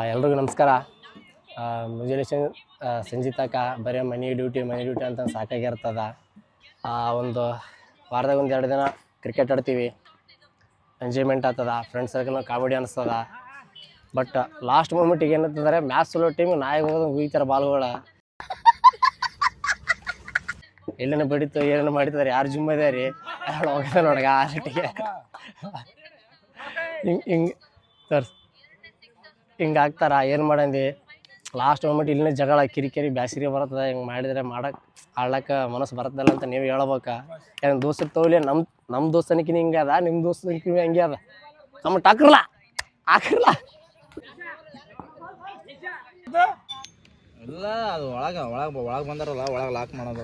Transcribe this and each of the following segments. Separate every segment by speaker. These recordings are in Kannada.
Speaker 1: ಎಲ್ರಿಗೂ ನಮಸ್ಕಾರ. ಮುಂಜಾನೆ ಸಂಜೆ ತನಕ ಬರೀ ಮನೆ ಡ್ಯೂಟಿ ಅಂತ ಸಾಕಾಗಿರ್ತದ. ಒಂದು ವಾರದಾಗ 1-2 ದಿನ ಕ್ರಿಕೆಟ್ ಆಡ್ತೀವಿ, ಎಂಜಾಯ್ಮೆಂಟ್ ಆಗ್ತದ, ಫ್ರೆಂಡ್ಸ್ ಸರ್ಕಲ್ ಕಾಮಿಡಿ ಅನಿಸ್ತದ. ಬಟ್ ಲಾಸ್ಟ್ ಮೂಮೆಂಟಿಗೆ ಏನಂತಂದರೆ ಮ್ಯಾಚ್ ಸೋಲೋ ಟೀಮ್ ನಾಯಿಗೆ ಹೋಗೋದು ಉಗಿತಾರೆ ಬಾಲ್ಗಳ. ಎಲ್ಲೇನೋ ಬಡಿತು ಏನೇನೋ ಮಾಡಿದ್ದಾರೆ, ಯಾರು ಜಿಮ್ಮದಾರಿ ಹೋಗ್ತದೆ ನೋಡಗ ಆ ರೇಟಿಗೆ ಹಿಂಗೆ ಆಗ್ತಾರ. ಏನು ಮಾಡಂದು ಲಾಸ್ಟ್ ಮೂಮೆಂಟ್ ಇಲ್ಲಿನ ಜಗಳ ಕಿರಿಕಿರಿ ಬ್ಯಾಸಿರಿ ಬರ್ತದೆ. ಹಿಂಗೆ ಮಾಡಿದರೆ ಆಡ್ಲಕ್ಕೆ ಮನಸ್ಸು ಬರ್ತದಲ್ಲ ಅಂತ ನೀವು ಹೇಳ್ಬೇಕಾ? ಏನು ದೋಸ್ತ ತಗೊಳ್ಳಿ, ನಮ್ಮ ದೋಸ್ತನಿಕಿನ ಹಿಂಗೆ ಅದ, ನಿಮ್ಮ ದೋಸ್ತನಿಕಿನ ಹಂಗೆ ಅದ. ನಮ್ಮ ಹಾಕಿರಲ್ಲ
Speaker 2: ಇಲ್ಲ, ಅದು ಒಳಗೆ ಬಂದಾರಲ್ಲ, ಒಳಗೆ ಲಾಕ್ ಮಾಡೋದು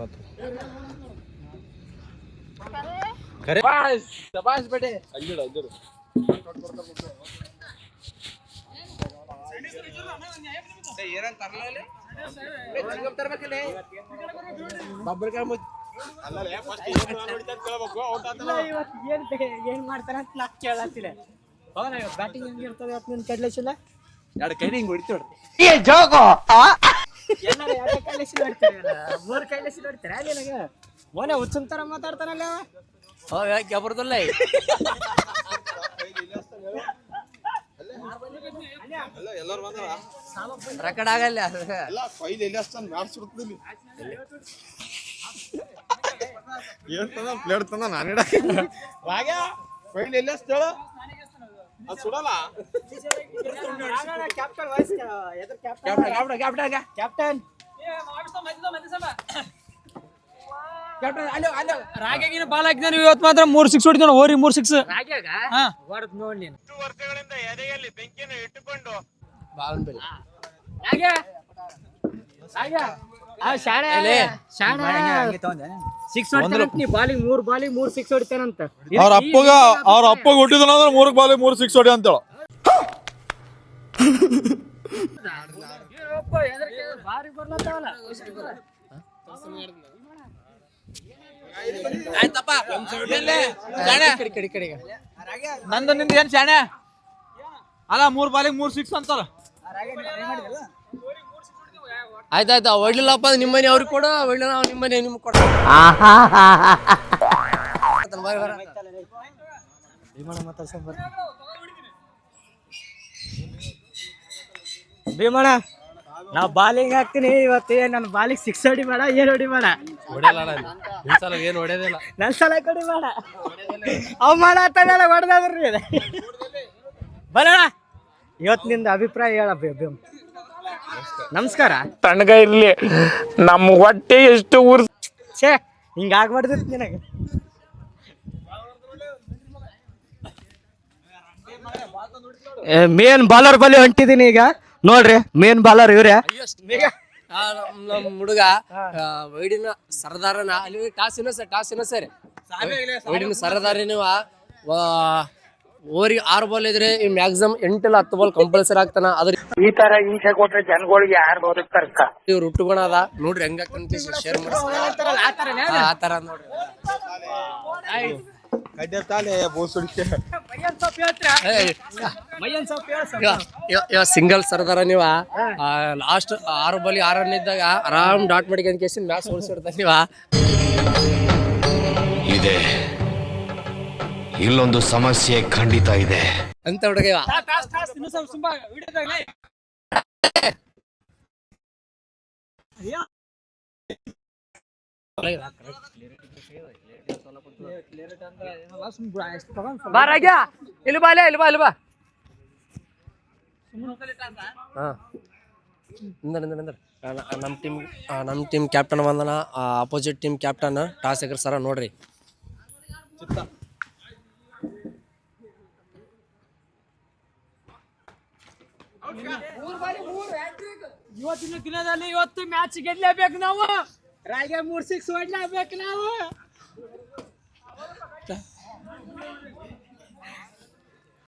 Speaker 2: ಖರೆ. ಶಬಾಷ್ ಬೇಟೆ.
Speaker 3: ಏನ್ ಮಾಡ್ತಾರ ಅಂತ ನಾ ಕೇಳತ್ತಿಲ್ಲ. ಬ್ಯಾಟಿಂಗ್ ಹೆಂಗಿರ್ತದೆ ಇವತ್ತು ನಿನ್ ಕಡ್ಲೇಸಿಲ್ಲ?
Speaker 2: ಎರಡು ಕೈ ಹಿಂಗೆ ಹೊಡಿತೀವಿ.
Speaker 3: ಎಲ್ಲಾರು ಎರಡು ಕೈಲೇಸಿ ನೋಡ್ತಾರೆ, 3 ಕೈಲೇಸಿ ನೋಡ್ತಾರೆ. ನಿನಗ ಮೋನೆ ಹುಚ್ಚಂತರ ಮಾತಾಡ್ತಾನಲ್ಲ
Speaker 1: ಬರ್ತಲ್ಲ. ರೆಕಾರ್ಡ್ ಆಗಲ್ಲ
Speaker 2: ಪ್ಲೇಟ್ ತಂದ ನಾನು ಫೈಲ್ ಎಲ್ಲ ಸುಡಲ್ಲ.
Speaker 3: ಕ್ಯಾಪ್ಟನ್
Speaker 4: ರಾಗಿನ ಬಾಲ್ ಹಾಕಿದ ಇವತ್ತು ಮಾತ್ರ 3 6 ಹೊಡಿತಾನ. ಓರಿ 3 6
Speaker 3: ಹೊಡೆದ್ ನೋಡಿ ನೀನು.
Speaker 2: ವರ್ಷಗಳಿಂದ ಎದೆಯಲ್ಲಿ ಬೆಂಕಿಯನ್ನು ಇಟ್ಟುಕೊಂಡು
Speaker 3: ಬಾಲಿಂಗ್ 3 ಬಾಲಿಂಗ್ 3 6 ಹೊಡಿತಾನಂತ.
Speaker 2: ಅವ್ರ ಅಪ್ಪಗ ಹೊಟ್ಟಿದನ ಅಂದ್ರೆ 3 ಬಾಲ್ 3 6 ಹೊಡಿ ಅಂತೇಳ.
Speaker 3: ಬಾರಿ ಬರ್ಲತ್ತವಲ್ಲ.
Speaker 4: ನಂದು ನಿಂದ ಏನ್ ಶಾಣೆ ಅಲ್ಲ, 3 ಬಾಲಿಗೆ 3 6 ಅಂತಲ್ಲ.
Speaker 1: ಆಯ್ತಾಯ್ತು, ಹೊಡ್ಲಿಲ್ಲಪ್ಪ ನಿಮ್ಮ ಮನೆ ಅವ್ರಿಗೆ ಕೊಡು, ಹೊಡ್ಲಿಲ್ಲ ನಿಮ್ಮ ಮನೆ ನಿಮ್ಗೆ ಕೊಡ.
Speaker 3: ಭೀಮಣ್ಣ, ನಾ ಬಾಲಿಂಗ್ ಹಾಕ್ತೀನಿ ಇವತ್ತು. ನನ್ನ ಬಾಲಿಂಗ್ 6 ಹೊಡಿಬೇಡ, ಏನು ಹೊಡಿಬೇಡ.
Speaker 1: ಏನು ಹೊಡೆಯೋದಿಲ್ಲ,
Speaker 3: ನನ್ನ ಸಲ ಹೊಡಿಬೇಡ. ಅವ್ ಮಾಡತ್ತಾನಲ್ಲ ಹೊಡೆದ್ರಿ. ಬರೋಣ, ಇವತ್ತು ನಿಂದ ಅಭಿಪ್ರಾಯ ಹೇಳ ಭೀಮ್. ನಮಸ್ಕಾರ.
Speaker 5: ತಣ್ಣಗ ಇರ್ಲಿ, ನಮ್ಮ ಹೊಟ್ಟೆ ಎಷ್ಟು ಊರ್
Speaker 3: ಛೇ, ಹಿಂಗಾಗ್ಬಾರ್ದಿತ್ತು ನಿನಗೆ. ಮೇನ್ ಬಾಲರ್ ಬಳಿ ಹೊಂಟಿದೀನಿ ಈಗ ನೋಡ್ರಿ. ಮೇನ್ ಬಾಲರ್ ಇವ್ರೆ.
Speaker 1: ನಮ್ಮ ಹುಡುಗ ವೈಡಿನ ಸರದಾರನ ಅಲ್ಲಿ ಟಾಸ್ ಸರಿ ವೈಡಿನ ಸರದಾರನಿವ ಓರಿಗೆ 6 ಬಾಲ್ ಇದ್ರೆ ಈ ಮ್ಯಾಕ್ಸಿಮಮ್ 8 ಇಲ್ಲ 10 ಬಾಲ್ ಕಂಪಲ್ಸರಿ ಆಗ್ತಾನ. ಅದ್ರ
Speaker 5: ಈ ತರ ಹಿಂಸೆ ಕೊಟ್ರೆ ಜನಗಳಿಗೆ ಯಾರು ಬದುಕ್ತಾರ?
Speaker 1: ಇವ್ರು ಹುಟ್ಟುಗುಣ ಅದ ನೋಡ್ರಿ, ಹೆಂಗಾಗ್ತಂತ ಶೇರ್ ಮಾಡ್ತಾರೆ ಆತರ ನೋಡ್ರಿ. ಸಿಂಗಲ್ ಸರ್ದಾರ ನೀವ ಲಾಸ್ಟ್ 6 ಬಾಲ್ 6 ರನ್ ಇದ್ದಾಗ ಆರಾಮ್ ಡಾಟ್ ಮಾಡಿ ಕೇಸಿ ಮ್ಯಾಚ್ ಸೋಲ್ಸಿಡ್ತಾರ ನೀವ.
Speaker 6: ಇದೆ, ಇಲ್ಲೊಂದು ಸಮಸ್ಯೆ ಖಂಡಿತ ಇದೆ
Speaker 1: ಅಂತ ಹುಡುಗ ಇವ. ಇಲ್ಲಿ ಬಾ ನಮ್ಮ ಟೀಮ್ ಕ್ಯಾಪ್ಟನ್ ಬಂದನ, ಅಪೋಸಿಟ್ ಟೀಮ್ ಕ್ಯಾಪ್ಟನ್ ಟಾಸ್ ಹಾಕ್ರಿ ಸರ ನೋಡ್ರಿ.
Speaker 4: ಇವತ್ತಿನ ದಿನದಲ್ಲಿ ಇವತ್ತು ಮ್ಯಾಚ್ ಗೆಲ್ಲಲೇಬೇಕು ನಾವು. ರಾಗೆ 3 6 ಹೊಡ್ಲೇಬೇಕು ನಾವು.